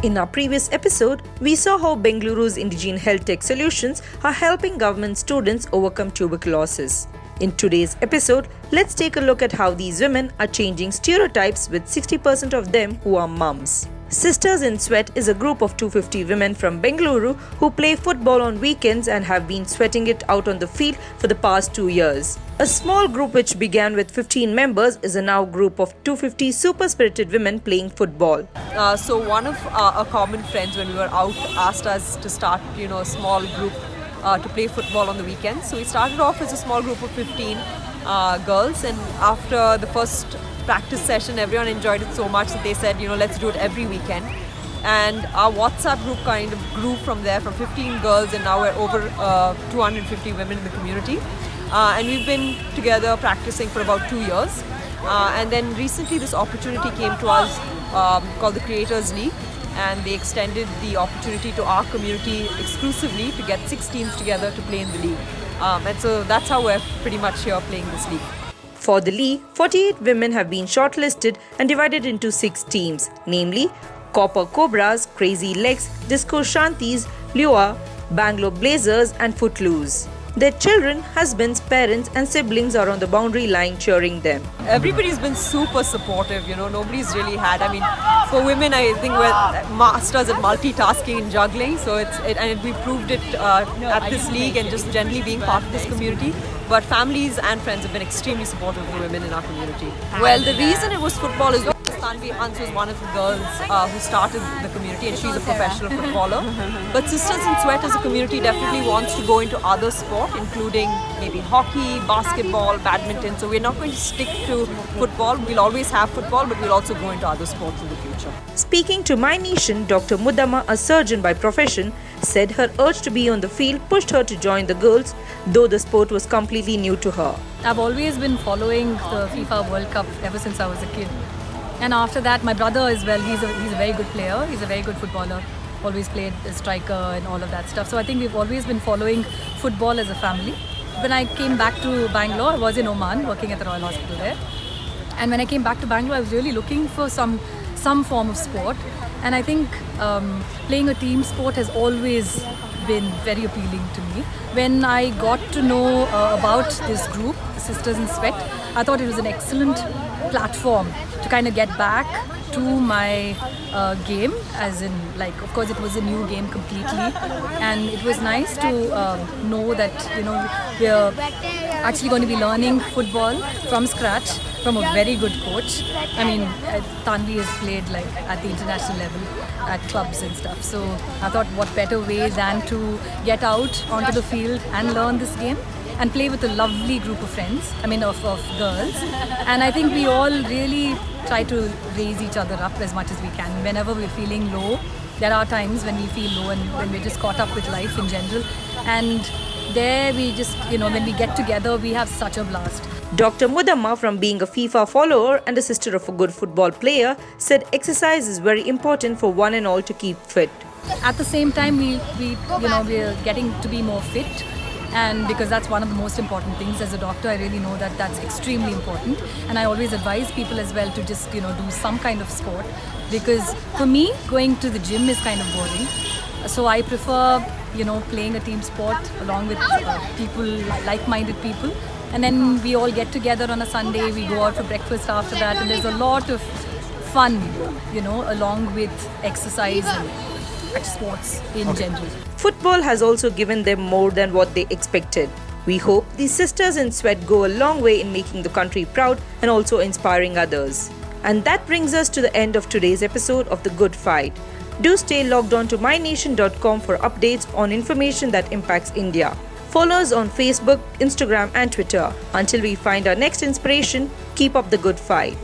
In our previous episode, we saw how Bengaluru's indigenous health tech solutions are helping government students overcome tuberculosis. In today's episode, let's take a look at how these women are changing stereotypes, with 60% of them who are mums. Sisters in Sweat is a group of 250 women from Bengaluru who play football on weekends and have been sweating it out on the field for the past 2 years. A small group which began with 15 members is a now group of 250 super-spirited women playing football. So one of our common friends, when we were out, asked us to start, a small group to play football on the weekends. So we started off as a small group of 15 girls, and after the first practice session, everyone enjoyed it so much that they said, let's do it every weekend. And our WhatsApp group kind of grew from there, from 15 girls, and now we're over 250 women in the community. And we've been together practicing for about 2 years. And then recently this opportunity came to us called the Creators League, and they extended the opportunity to our community exclusively to get 6 teams together to play in the league. And so that's how we're pretty much here playing this league. For the league, 48 women have been shortlisted and divided into 6 teams, namely Copper Cobras, Crazy Legs, Disco Shantis, Lua, Bangalore Blazers and Footloose. Their children, husbands, parents and siblings are on the boundary line cheering them. Everybody's been super supportive, nobody's really had. I mean, for women, I think we're masters at multitasking and juggling, so we proved it at this league and just generally being part of this community. But families and friends have been extremely supportive of the women in our community. Well, the reason it was football is Tanvi Hans was one of the girls who started the community, and she's a professional footballer. But Sisters in Sweat as a community definitely wants to go into other sport, including maybe hockey, basketball, badminton. So we're not going to stick to football. We'll always have football, but we'll also go into other sports in the future. Speaking to MyNation, Dr. Madama, a surgeon by profession, said her urge to be on the field pushed her to join the girls, though the sport was completely new to her. I've always been following the FIFA World Cup ever since I was a kid. And after that, my brother as well, he's a very good player, he's a very good footballer, always played as striker and all of that stuff. So I think we've always been following football as a family. When I came back to Bangalore, I was in Oman working at the Royal Hospital there. And when I came back to Bangalore, I was really looking for some form of sport. And I think playing a team sport has always been very appealing to me. When I got to know about this group, Sisters in Sweat, I thought it was an excellent platform to kind of get back to my game, as in, of course it was a new game completely, and it was nice to know that we're actually going to be learning football from scratch from a very good coach. I mean, Tanvi has played at the international level at clubs and stuff, so I thought what better way than to get out onto the field and learn this game and play with a lovely group of friends, of girls. And I think we all really try to raise each other up as much as we can. Whenever we're feeling low, there are times when we feel low and when we're just caught up with life in general. And there we just, when we get together, we have such a blast. Dr. Madama, from being a FIFA follower and a sister of a good football player, said exercise is very important for one and all to keep fit. At the same time, we're getting to be more fit. And because that's one of the most important things. As a doctor, I really know that that's extremely important. And I always advise people as well to just, do some kind of sport. Because for me, going to the gym is kind of boring. So I prefer, playing a team sport along with people, like-minded people. And then we all get together on a Sunday, we go out for breakfast after that. And there's a lot of fun, along with exercise and sports in general. Football has also given them more than what they expected. We hope these Sisters in Sweat go a long way in making the country proud and also inspiring others. And that brings us to the end of today's episode of The Good Fight. Do stay logged on to MyNation.com for updates on information that impacts India. Follow us on Facebook, Instagram and Twitter. Until we find our next inspiration, keep up the good fight.